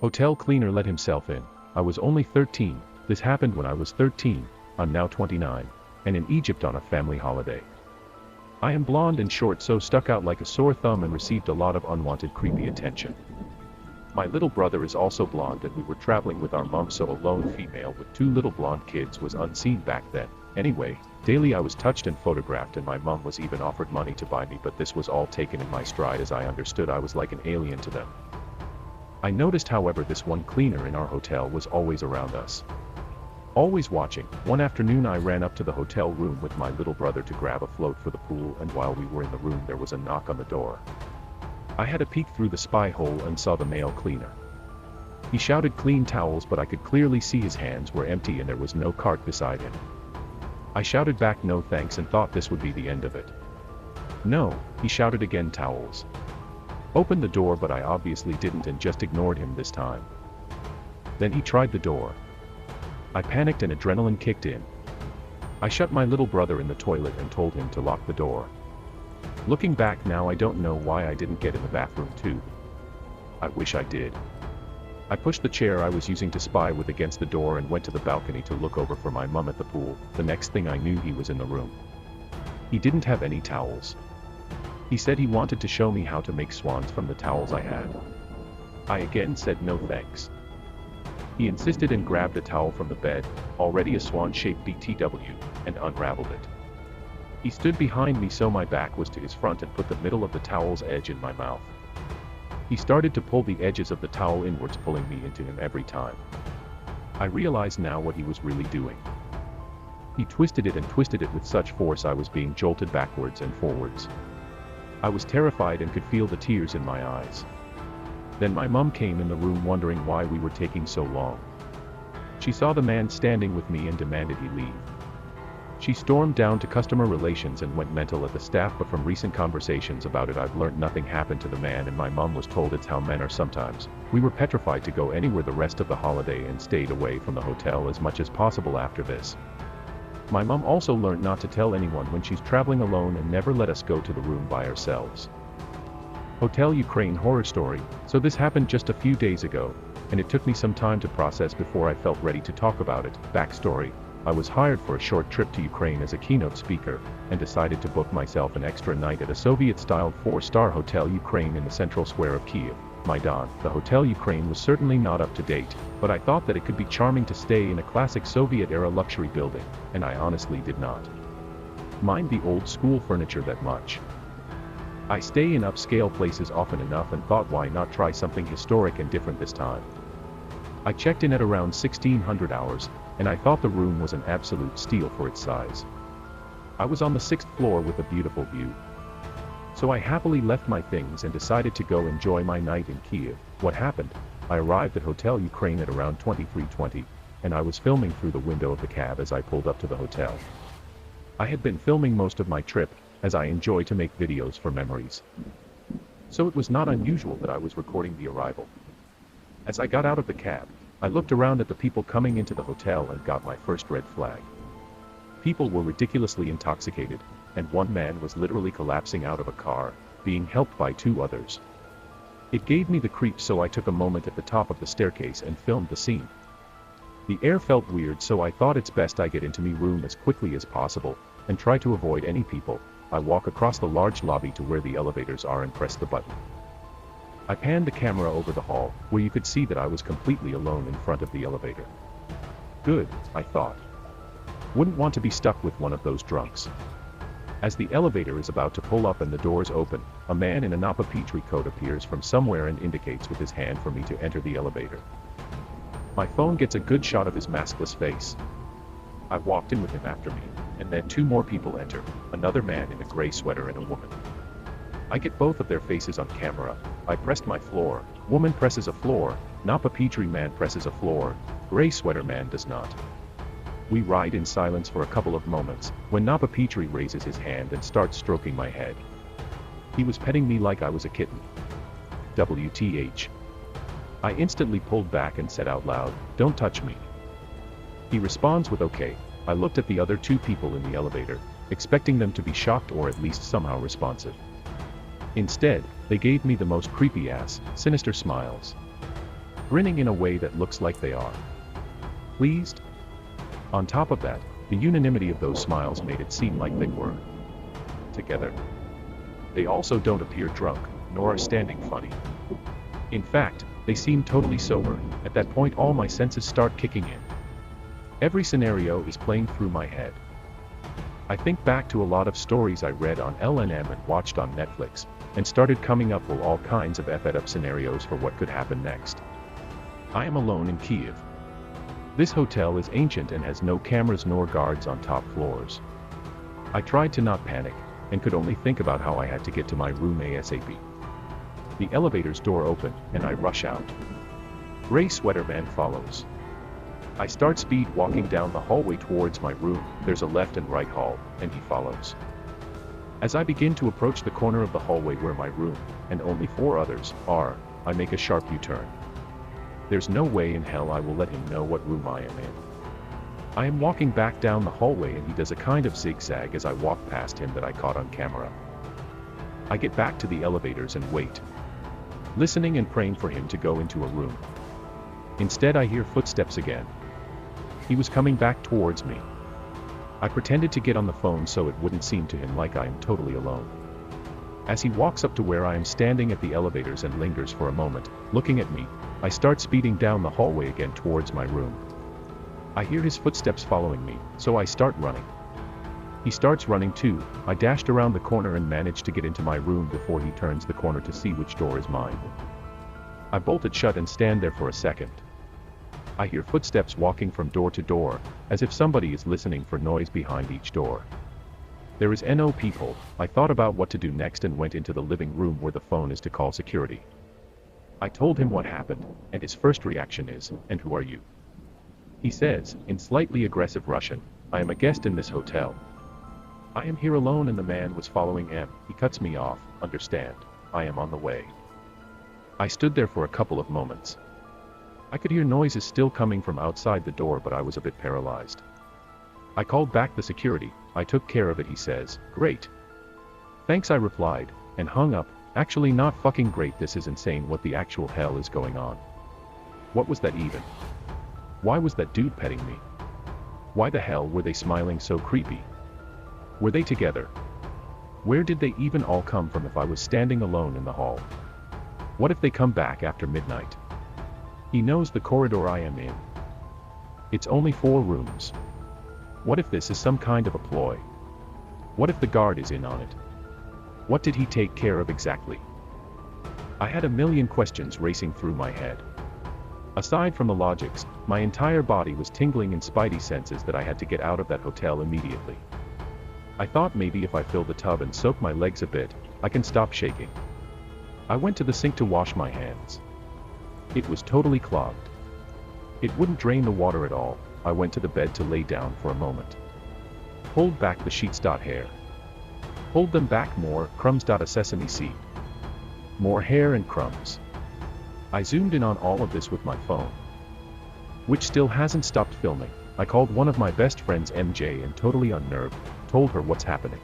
Hotel cleaner let himself in. I was only 13, this happened when I was 13, I'm now 29, and in Egypt on a family holiday. I am blonde and short, so stuck out like a sore thumb and received a lot of unwanted creepy attention. My little brother is also blonde and we were traveling with our mom, so a lone female with two little blonde kids was unseen back then. Anyway, daily I was touched and photographed, and my mom was even offered money to buy me, but this was all taken in my stride as I understood I was like an alien to them. I noticed, however, this one cleaner in our hotel was always around us. Always watching. One afternoon I ran up to the hotel room with my little brother to grab a float for the pool, and while we were in the room there was a knock on the door. I had a peek through the spy hole and saw the male cleaner. He shouted clean towels, but I could clearly see his hands were empty and there was no cart beside him. I shouted back no thanks and thought this would be the end of it. No, he shouted again, towels. Opened the door, but I obviously didn't and just ignored him this time. Then he tried the door. I panicked and adrenaline kicked in. I shut my little brother in the toilet and told him to lock the door. Looking back now, I don't know why I didn't get in the bathroom too. I wish I did. I pushed the chair I was using to spy with against the door and went to the balcony to look over for my mum at the pool. The next thing I knew, he was in the room. He didn't have any towels. He said he wanted to show me how to make swans from the towels I had. I again said no thanks. He insisted and grabbed a towel from the bed, already a swan-shaped BTW, and unraveled it. He stood behind me so my back was to his front and put the middle of the towel's edge in my mouth. He started to pull the edges of the towel inwards, pulling me into him every time. I realized now what he was really doing. He twisted it and twisted it with such force I was being jolted backwards and forwards. I was terrified and could feel the tears in my eyes. Then my mum came in the room wondering why we were taking so long. She saw the man standing with me and demanded he leave. She stormed down to customer relations and went mental at the staff, but from recent conversations about it I've learned nothing happened to the man and my mum was told it's how men are sometimes. We were petrified to go anywhere the rest of the holiday and stayed away from the hotel as much as possible after this. My mum also learned not to tell anyone when she's traveling alone and never let us go to the room by ourselves. Hotel Ukraine horror story. So this happened just a few days ago, and it took me some time to process before I felt ready to talk about it. Backstory. I was hired for a short trip to Ukraine as a keynote speaker, and decided to book myself an extra night at a Soviet-styled 4-star Hotel Ukraine in the central square of Kiev, Maidan. The Hotel Ukraine was certainly not up to date, but I thought that it could be charming to stay in a classic Soviet-era luxury building, and I honestly did not mind the old-school furniture that much. I stay in upscale places often enough and thought, why not try something historic and different this time. I checked in at around 1600 hours, and I thought the room was an absolute steal for its size. I was on the 6th floor with a beautiful view. So I happily left my things and decided to go enjoy my night in Kiev. What happened? I arrived at Hotel Ukraine at around 23:20, and I was filming through the window of the cab as I pulled up to the hotel. I had been filming most of my trip, as I enjoy to make videos for memories. So it was not unusual that I was recording the arrival. As I got out of the cab, I looked around at the people coming into the hotel and got my first red flag. People were ridiculously intoxicated, and one man was literally collapsing out of a car, being helped by 2 others. It gave me the creeps, so I took a moment at the top of the staircase and filmed the scene. The air felt weird, so I thought it's best I get into my room as quickly as possible, and try to avoid any people. I walk across the large lobby to where the elevators are and press the button. I panned the camera over the hall, where you could see that I was completely alone in front of the elevator. Good, I thought. Wouldn't want to be stuck with one of those drunks. As the elevator is about to pull up and the doors open, a man in a Napa Petrie coat appears from somewhere and indicates with his hand for me to enter the elevator. My phone gets a good shot of his maskless face. I walked in with him after me, and then 2 more people enter, another man in a gray sweater and a woman. I get both of their faces on camera. I pressed my floor, woman presses a floor, Napa Petrie man presses a floor, gray sweater man does not. We ride in silence for a couple of moments, when Napa Petrie raises his hand and starts stroking my head. He was petting me like I was a kitten. WTH. I instantly pulled back and said out loud, "Don't touch me." He responds with okay. I looked at the other 2 people in the elevator, expecting them to be shocked or at least somehow responsive. Instead, they gave me the most creepy-ass, sinister smiles. grinning in a way that looks like they are pleased. On top of that, the unanimity of those smiles made it seem like they were together. They also don't appear drunk, nor are standing funny. In fact, they seem totally sober. At that point all my senses start kicking in. Every scenario is playing through my head. I think back to a lot of stories I read on LNM and watched on Netflix, and started coming up with all kinds of effed up scenarios for what could happen next. I am alone in Kiev. This hotel is ancient and has no cameras nor guards on top floors. I tried to not panic, and could only think about how I had to get to my room ASAP. The elevator's door open, and I rush out. Gray sweater man follows. I start speed walking down the hallway towards my room. There's a left and right hall, and he follows. As I begin to approach the corner of the hallway where my room, and only 4 others, are, I make a sharp U-turn. There's no way in hell I will let him know what room I am in. I am walking back down the hallway and he does a kind of zigzag as I walk past him that I caught on camera. I get back to the elevators and wait, listening and praying for him to go into a room. Instead I hear footsteps again. He was coming back towards me. I pretended to get on the phone so it wouldn't seem to him like I am totally alone. As he walks up to where I am standing at the elevators and lingers for a moment, looking at me, I start speeding down the hallway again towards my room. I hear his footsteps following me, so I start running. He starts running too. I dashed around the corner and managed to get into my room before he turns the corner to see which door is mine. I bolt it shut and stand there for a second. I hear footsteps walking from door to door, as if somebody is listening for noise behind each door. There is no people. I thought about what to do next and went into the living room where the phone is to call security. I told him what happened, and his first reaction is, "And who are you?" He says, in slightly aggressive Russian, "I am a guest in this hotel. I am here alone and the man was following him." He cuts me off. "Understand, I am on the way." I stood there for a couple of moments. I could hear noises still coming from outside the door, but I was a bit paralyzed. I called back the security. "I took care of it," he says. "Great. Thanks," I replied, and hung up. Actually not fucking great, this is insane. What the actual hell is going on? What was that even? Why was that dude petting me? Why the hell were they smiling so creepy? Were they together? Where did they even all come from if I was standing alone in the hall? What if they come back after midnight? He knows the corridor I am in. It's only 4 rooms. What if this is some kind of a ploy? What if the guard is in on it? What did he take care of exactly? I had a million questions racing through my head. Aside from the logics, my entire body was tingling in spidey senses that I had to get out of that hotel immediately. I thought maybe if I fill the tub and soak my legs a bit, I can stop shaking. I went to the sink to wash my hands. It was totally clogged. It wouldn't drain the water at all. I went to the bed to lay down for a moment. Pulled back the sheets. Hair. Pulled them back more, crumbs. A sesame seed. More hair and crumbs. I zoomed in on all of this with my phone, which still hasn't stopped filming. I called one of my best friends, MJ, and totally unnerved, told her what's happening.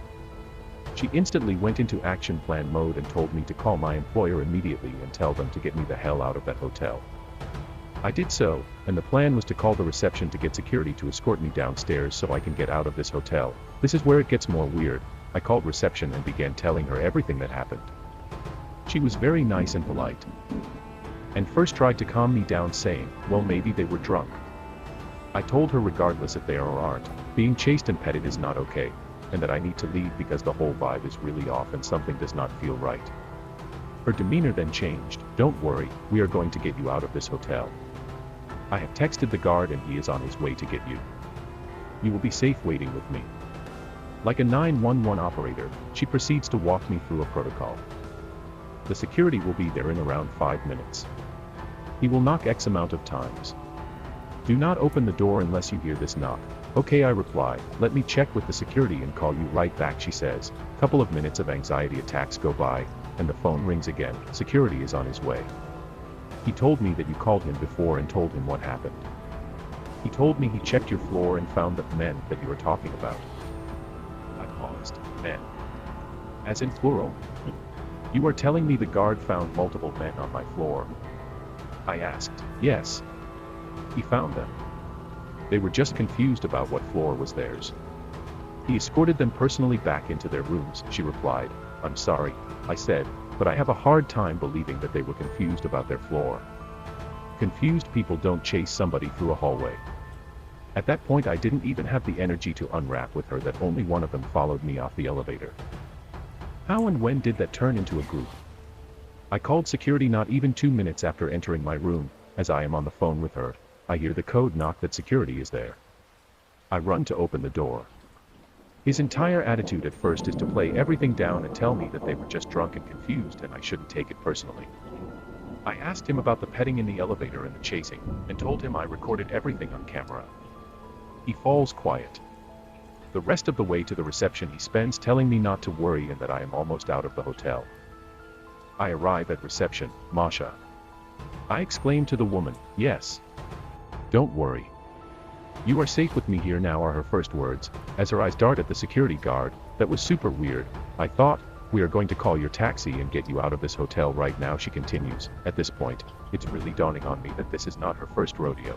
She instantly went into action plan mode and told me to call my employer immediately and tell them to get me the hell out of that hotel. I did so, and the plan was to call the reception to get security to escort me downstairs so I can get out of this hotel. This is where it gets more weird. I called reception and began telling her everything that happened. She was very nice and polite, and first tried to calm me down, saying, well, maybe they were drunk. I told her regardless if they are or aren't, being chased and petted is not okay, and that I need to leave because the whole vibe is really off and something does not feel right. Her demeanor then changed. Don't worry, we are going to get you out of this hotel. I have texted the guard and he is on his way to get you. You will be safe waiting with me. Like a 911 operator, she proceeds to walk me through a protocol. The security will be there in around 5 minutes. He will knock X amount of times. Do not open the door unless you hear this knock. Okay, I reply, let me check with the security and call you right back, she says. Couple of minutes of anxiety attacks go by, and the phone rings again. Security is on his way. He told me that you called him before and told him what happened. He told me he checked your floor and found the men that you were talking about. I paused. Men. As in plural. You are telling me the guard found multiple men on my floor? I asked. Yes. He found them. They were just confused about what floor was theirs. He escorted them personally back into their rooms, she replied. I'm sorry, I said, but I have a hard time believing that they were confused about their floor. Confused people don't chase somebody through a hallway. At that point I didn't even have the energy to unwrap with her that only one of them followed me off the elevator. How and when did that turn into a group? I called security not even 2 minutes after entering my room. As I am on the phone with her, I hear the code knock that security is there. I run to open the door. His entire attitude at first is to play everything down and tell me that they were just drunk and confused and I shouldn't take it personally. I asked him about the petting in the elevator and the chasing, and told him I recorded everything on camera. He falls quiet. The rest of the way to the reception he spends telling me not to worry and that I am almost out of the hotel. I arrive at reception. Masha. I exclaim to the woman, yes. Don't worry. You are safe with me here now, are her first words, as her eyes dart at the security guard. That was super weird. I thought, we are going to call your taxi and get you out of this hotel right now, she continues. At this point, it's really dawning on me that this is not her first rodeo.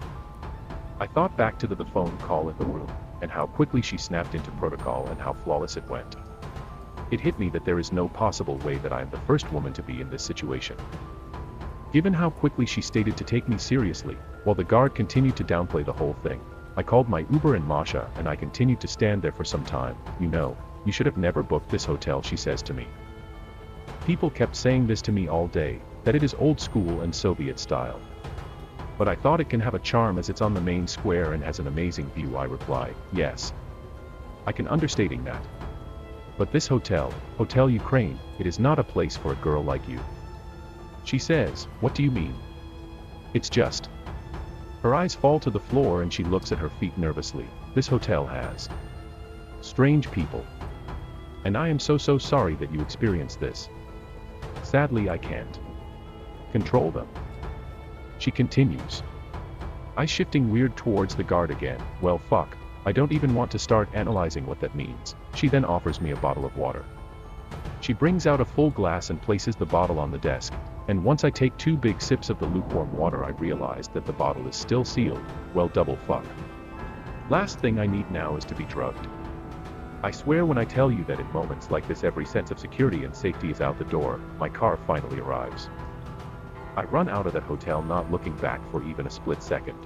I thought back to the phone call in the room, and how quickly she snapped into protocol and how flawless it went. It hit me that there is no possible way that I am the first woman to be in this situation. Given how quickly she stated to take me seriously, while the guard continued to downplay the whole thing, I called my Uber and Masha and I continued to stand there for some time. You know, you should have never booked this hotel, she says to me. People kept saying this to me all day, that it is old school and Soviet style. But I thought it can have a charm as it's on the main square and has an amazing view, I reply. Yes. I can understating that. But this hotel, Hotel Ukraine, it is not a place for a girl like you. She says, what do you mean? It's just. Her eyes fall to the floor and she looks at her feet nervously. This hotel has strange people. And I am so sorry that you experienced this. Sadly, I can't control them. She continues. I shifting weird towards the guard again. Well, fuck. I don't even want to start analyzing what that means. She then offers me a bottle of water. She brings out a full glass and places the bottle on the desk, and once I take 2 big sips of the lukewarm water I realize that the bottle is still sealed. Well, double fuck. Last thing I need now is to be drugged. I swear when I tell you that in moments like this every sense of security and safety is out the door. My car finally arrives. I run out of that hotel not looking back for even a split second.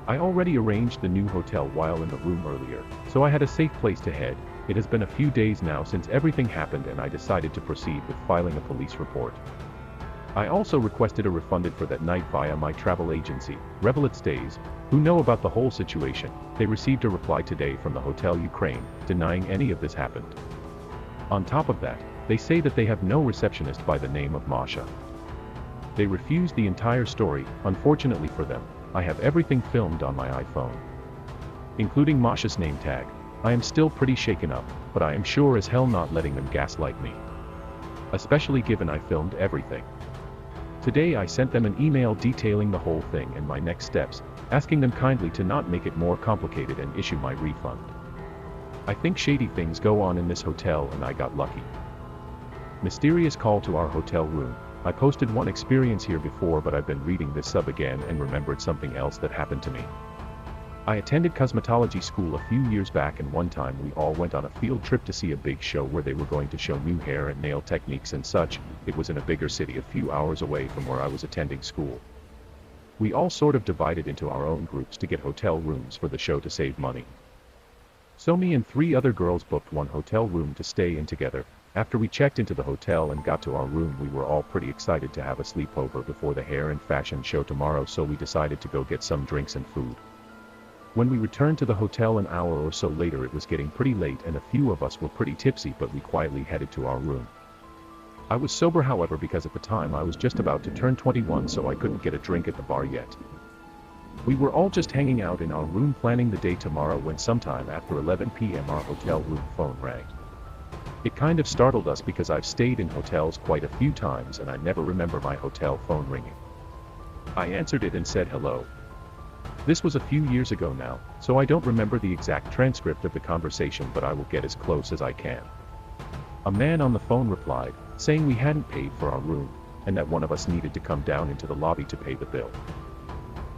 I already arranged the new hotel while in the room earlier, so I had a safe place to head. It has been a few days now since everything happened and I decided to proceed with filing a police report. I also requested a refunded for that night via my travel agency, Revelet Stays, who know about the whole situation. They received a reply today from the Hotel Ukraine, denying any of this happened. On top of that, they say that they have no receptionist by the name of Masha. They refused the entire story. Unfortunately for them, I have everything filmed on my iPhone, including Masha's name tag. I am still pretty shaken up, but I am sure as hell not letting them gaslight me. Especially given I filmed everything. Today I sent them an email detailing the whole thing and my next steps, asking them kindly to not make it more complicated and issue my refund. I think shady things go on in this hotel and I got lucky. Mysterious call to our hotel room. I posted one experience here before, but I've been reading this sub again and remembered something else that happened to me. I attended cosmetology school a few years back and one time we all went on a field trip to see a big show where they were going to show new hair and nail techniques and such. It was in a bigger city a few hours away from where I was attending school. We all sort of divided into our own groups to get hotel rooms for the show to save money. So me and 3 other girls booked one hotel room to stay in together. After we checked into the hotel and got to our room, we were all pretty excited to have a sleepover before the hair and fashion show tomorrow, so we decided to go get some drinks and food. When we returned to the hotel an hour or so later, it was getting pretty late and a few of us were pretty tipsy, but we quietly headed to our room. I was sober, however, because at the time I was just about to turn 21, so I couldn't get a drink at the bar yet. We were all just hanging out in our room planning the day tomorrow when sometime after 11 p.m. our hotel room phone rang. It kind of startled us because I've stayed in hotels quite a few times and I never remember my hotel phone ringing. I answered it and said hello. This was a few years ago now, so I don't remember the exact transcript of the conversation, but I will get as close as I can. A man on the phone replied, saying we hadn't paid for our room. and that one of us needed to come down into the lobby to pay the bill.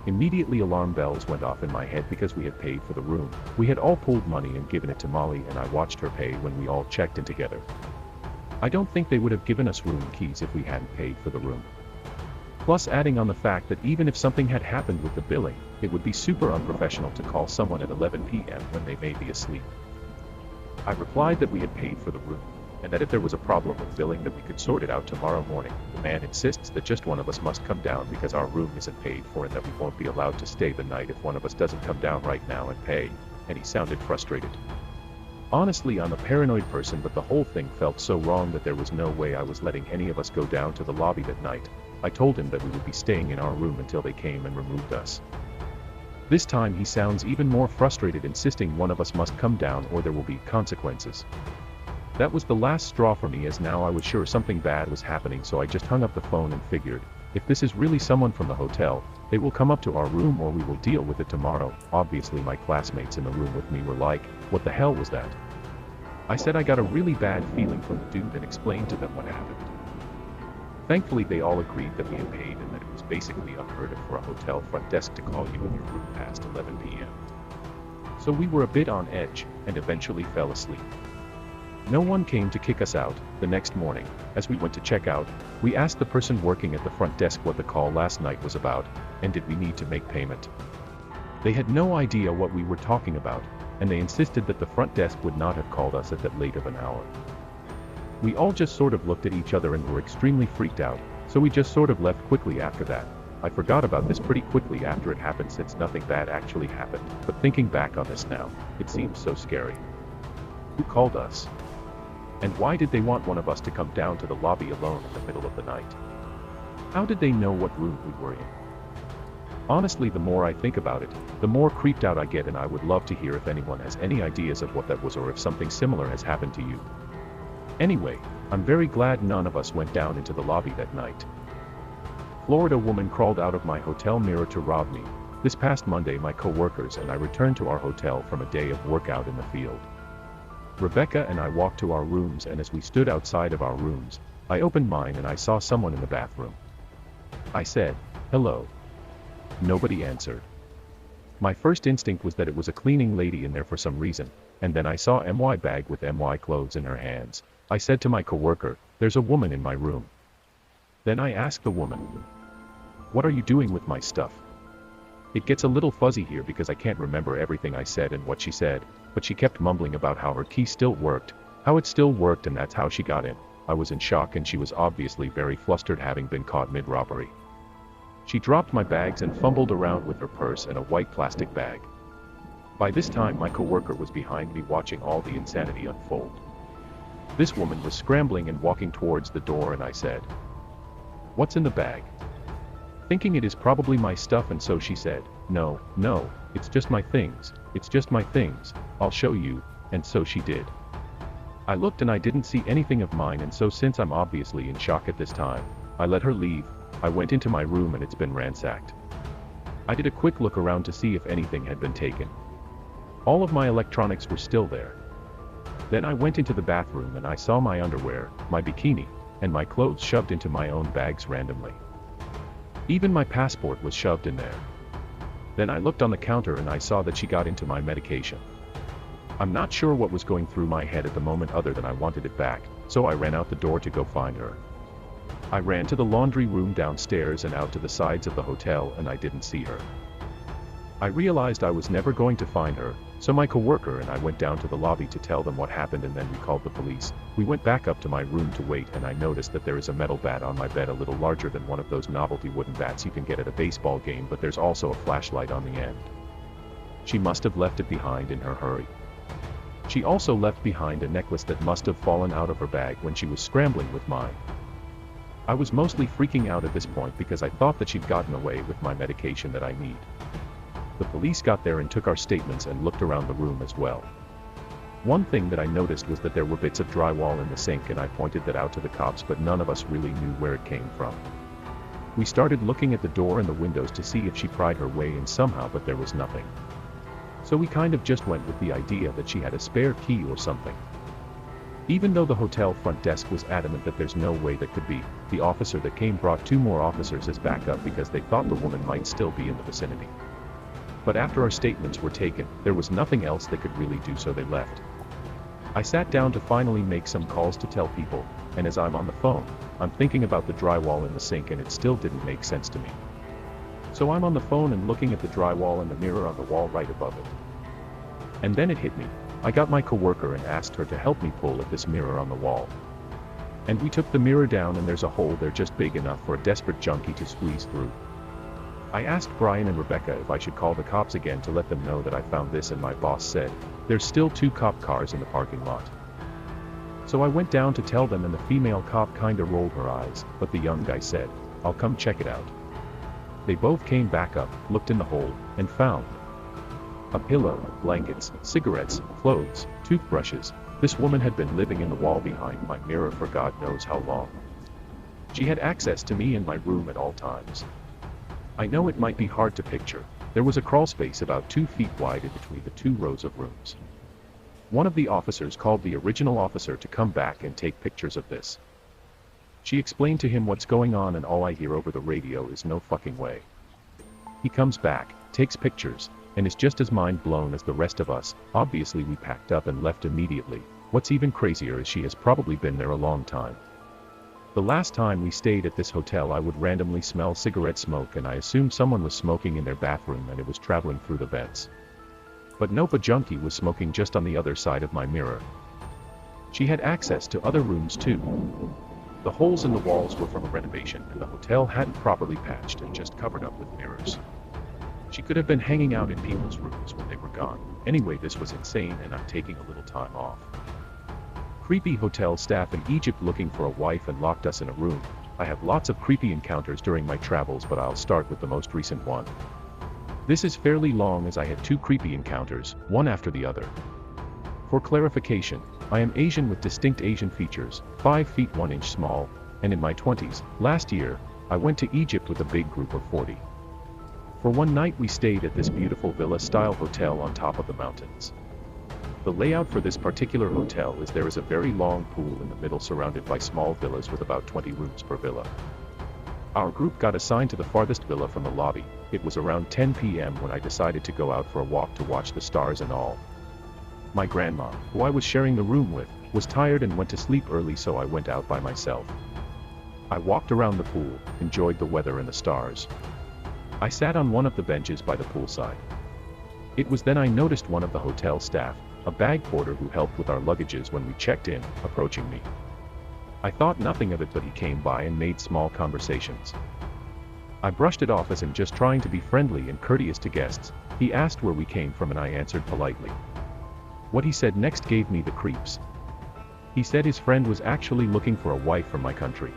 Immediately alarm bells went off in my head because we had paid for the room. We had all pulled money and given it to Molly, and I watched her pay when we all checked in together. I don't think they would have given us room keys if we hadn't paid for the room. Plus, adding on the fact that even if something had happened with the billing, it would be super unprofessional to call someone at 11 p.m. when they may be asleep. I replied that we had paid for the room, and that if there was a problem with billing that we could sort it out tomorrow morning. The man insists that just one of us must come down because our room isn't paid for and that we won't be allowed to stay the night if one of us doesn't come down right now and pay, and he sounded frustrated. Honestly, I'm a paranoid person, but the whole thing felt so wrong that there was no way I was letting any of us go down to the lobby that night. I told him that we would be staying in our room until they came and removed us. This time he sounds even more frustrated, insisting one of us must come down or there will be consequences. That was the last straw for me, as now I was sure something bad was happening, so I just hung up the phone and figured, if this is really someone from the hotel, they will come up to our room or we will deal with it tomorrow. Obviously my classmates in the room with me were like, what the hell was that? I said I got a really bad feeling from the dude and explained to them what happened. Thankfully they all agreed that we had paid and that it was basically unheard of for a hotel front desk to call you in your room past 11 p.m. So we were a bit on edge, and eventually fell asleep. No one came to kick us out. The next morning, as we went to check out, we asked the person working at the front desk what the call last night was about, and did we need to make payment. They had no idea what we were talking about, and they insisted that the front desk would not have called us at that late of an hour. We all just sort of looked at each other and were extremely freaked out, so we just sort of left quickly after that. I forgot about this pretty quickly after it happened, since nothing bad actually happened, but thinking back on this now, it seems so scary. Who called us? And why did they want one of us to come down to the lobby alone in the middle of the night? How did they know what room we were in? Honestly, the more I think about it, the more creeped out I get, and I would love to hear if anyone has any ideas of what that was or if something similar has happened to you. Anyway, I'm very glad none of us went down into the lobby that night. Florida woman crawled out of my hotel mirror to rob me. This past Monday my co-workers and I returned to our hotel from a day of workout in the field. Rebecca and I walked to our rooms, and as we stood outside of our rooms, I opened mine and I saw someone in the bathroom. I said, "Hello." Nobody answered. My first instinct was that it was a cleaning lady in there for some reason, and then I saw MY bag with MY clothes in her hands. I said to my coworker, "There's a woman in my room." Then I asked the woman, "What are you doing with my stuff?" It gets a little fuzzy here because I can't remember everything I said and what she said, but she kept mumbling about how her key still worked, how it still worked, and that's how she got in. I was in shock, and she was obviously very flustered, having been caught mid-robbery. She dropped my bags and fumbled around with her purse and a white plastic bag. By this time my coworker was behind me watching all the insanity unfold. This woman was scrambling and walking towards the door, and I said, "What's in the bag?" Thinking it is probably my stuff, and so she said, No, it's just my things, I'll show you," and so she did. I looked and I didn't see anything of mine, and so since I'm obviously in shock at this time, I let her leave. I went into my room and it's been ransacked. I did a quick look around to see if anything had been taken. All of my electronics were still there. Then I went into the bathroom and I saw my underwear, my bikini, and my clothes shoved into my own bags randomly. Even my passport was shoved in there. Then I looked on the counter and I saw that she got into my medication. I'm not sure what was going through my head at the moment other than I wanted it back, so I ran out the door to go find her. I ran to the laundry room downstairs and out to the sides of the hotel, and I didn't see her. I realized I was never going to find her, so my coworker and I went down to the lobby to tell them what happened, and then we called the police. We went back up to my room to wait, and I noticed that there is a metal bat on my bed, a little larger than one of those novelty wooden bats you can get at a baseball game, but there's also a flashlight on the end. She must have left it behind in her hurry. She also left behind a necklace that must have fallen out of her bag when she was scrambling with mine. I was mostly freaking out at this point because I thought that she'd gotten away with my medication that I need. The police got there and took our statements and looked around the room as well. One thing that I noticed was that there were bits of drywall in the sink, and I pointed that out to the cops, but none of us really knew where it came from. We started looking at the door and the windows to see if she pried her way in somehow, but there was nothing. So we kind of just went with the idea that she had a spare key or something. Even though the hotel front desk was adamant that there's no way that could be, the officer that came brought 2 more officers as backup because they thought the woman might still be in the vicinity. But after our statements were taken, there was nothing else they could really do, so they left. I sat down to finally make some calls to tell people, and as I'm on the phone, I'm thinking about the drywall in the sink and it still didn't make sense to me. So I'm on the phone and looking at the drywall and the mirror on the wall right above it. And then it hit me. I got my coworker and asked her to help me pull at this mirror on the wall. And we took the mirror down and there's a hole there just big enough for a desperate junkie to squeeze through. I asked Brian and Rebecca if I should call the cops again to let them know that I found this, and my boss said, there's still 2 cop cars in the parking lot. So I went down to tell them and the female cop kinda rolled her eyes, but the young guy said, I'll come check it out. They both came back up, looked in the hole, and found a pillow, blankets, cigarettes, clothes, toothbrushes. This woman had been living in the wall behind my mirror for God knows how long. She had access to me in my room at all times. I know it might be hard to picture. There was a crawl space about 2 feet wide in between the 2 rows of rooms. One of the officers called the original officer to come back and take pictures of this. She explained to him what's going on, and all I hear over the radio is no fucking way. He comes back, takes pictures, and is just as mind blown as the rest of us. Obviously we packed up and left immediately. What's even crazier is she has probably been there a long time. The last time we stayed at this hotel I would randomly smell cigarette smoke, and I assumed someone was smoking in their bathroom and it was traveling through the vents. But nope, a junkie was smoking just on the other side of my mirror. She had access to other rooms too. The holes in the walls were from a renovation and the hotel hadn't properly patched and just covered up with mirrors. She could have been hanging out in people's rooms when they were gone. Anyway, this was insane and I'm taking a little time off. Creepy hotel staff in Egypt looking for a wife and locked us in a room. I have lots of creepy encounters during my travels, but I'll start with the most recent one. This is fairly long as I had 2 creepy encounters, one after the other. For clarification, I am Asian with distinct Asian features, 5 feet 1 inch small, and in my 20s. Last year, I went to Egypt with a big group of 40. For one night we stayed at this beautiful villa-style hotel on top of the mountains. The layout for this particular hotel is there is a very long pool in the middle surrounded by small villas with about 20 rooms per villa. Our group got assigned to the farthest villa from the lobby. It was around 10 p.m. when I decided to go out for a walk to watch the stars and all. My grandma, who I was sharing the room with, was tired and went to sleep early, so I went out by myself. I walked around the pool, enjoyed the weather and the stars. I sat on one of the benches by the poolside. It was then I noticed one of the hotel staff, a bag porter who helped with our luggages when we checked in, approaching me. I thought nothing of it, but he came by and made small conversations. I brushed it off as him just trying to be friendly and courteous to guests. He asked where we came from and I answered politely. What he said next gave me the creeps. He said his friend was actually looking for a wife from my country.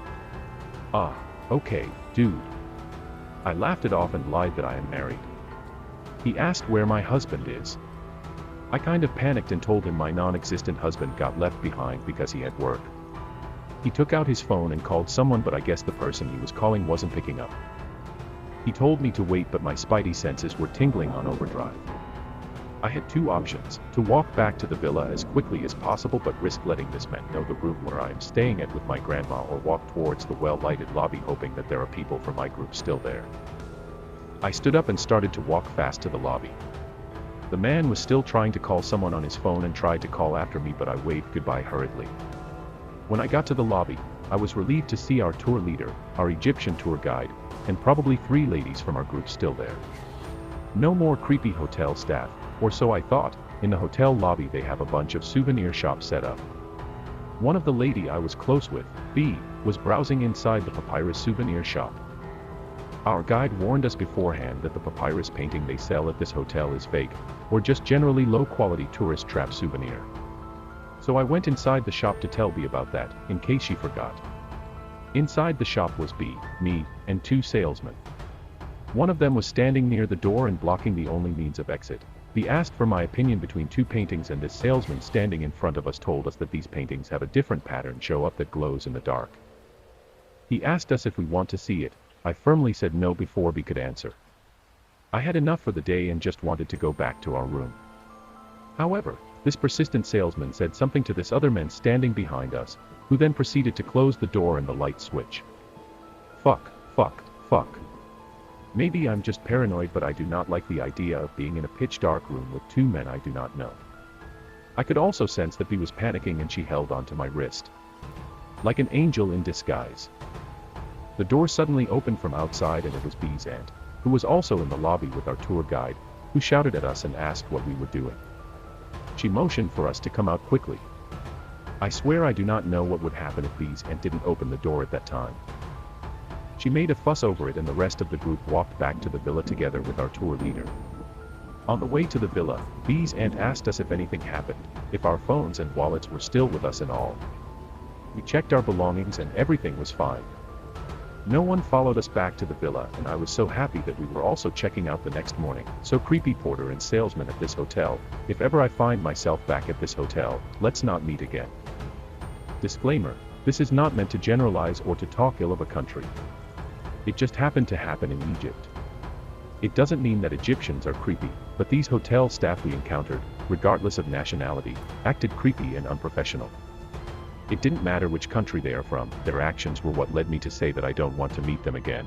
Ah, okay, dude. I laughed it off and lied that I am married. He asked where my husband is. I kind of panicked and told him my non-existent husband got left behind because he had work. He took out his phone and called someone, but I guess the person he was calling wasn't picking up. He told me to wait, but my spidey senses were tingling on overdrive. I had 2 options: to walk back to the villa as quickly as possible but risk letting this man know the room where I am staying at with my grandma, or walk towards the well-lighted lobby hoping that there are people from my group still there. I stood up and started to walk fast to the lobby. The man was still trying to call someone on his phone and tried to call after me, but I waved goodbye hurriedly. When I got to the lobby, I was relieved to see our tour leader, our Egyptian tour guide, and probably 3 ladies from our group still there. No more creepy hotel staff, or so I thought. In the hotel lobby they have a bunch of souvenir shops set up. One of the lady I was close with, B, was browsing inside the papyrus souvenir shop. Our guide warned us beforehand that the papyrus painting they sell at this hotel is fake, or just generally low-quality tourist trap souvenir. So I went inside the shop to tell B about that, in case she forgot. Inside the shop was B, me, and 2 salesmen. One of them was standing near the door and blocking the only means of exit. B asked for my opinion between 2 paintings, and this salesman standing in front of us told us that these paintings have a different pattern show up that glows in the dark. He asked us if we want to see it. I firmly said no before B could answer. I had enough for the day and just wanted to go back to our room. However, This persistent salesman said something to this other man standing behind us, who then proceeded to close the door and the light switch. Fuck, fuck, fuck. Maybe I'm just paranoid, but I do not like the idea of being in a pitch dark room with two men I do not know. I could also sense that B was panicking and she held onto my wrist. Like an angel in disguise. The door suddenly opened from outside and it was B's aunt, who was also in the lobby with our tour guide, who shouted at us and asked what we were doing. She motioned for us to come out quickly. I swear I do not know what would happen if B's aunt didn't open the door at that time. She made a fuss over it and the rest of the group walked back to the villa together with our tour leader. On the way to the villa, B's aunt asked us if anything happened, if our phones and wallets were still with us and all. We checked our belongings and everything was fine. No one followed us back to the villa and I was so happy that we were also checking out the next morning. So creepy porter and salesman at this hotel, if ever I find myself back at this hotel, let's not meet again. Disclaimer, this is not meant to generalize or to talk ill of a country. It just happened to happen in Egypt. It doesn't mean that Egyptians are creepy, but these hotel staff we encountered, regardless of nationality, acted creepy and unprofessional. It didn't matter which country they are from, their actions were what led me to say that I don't want to meet them again.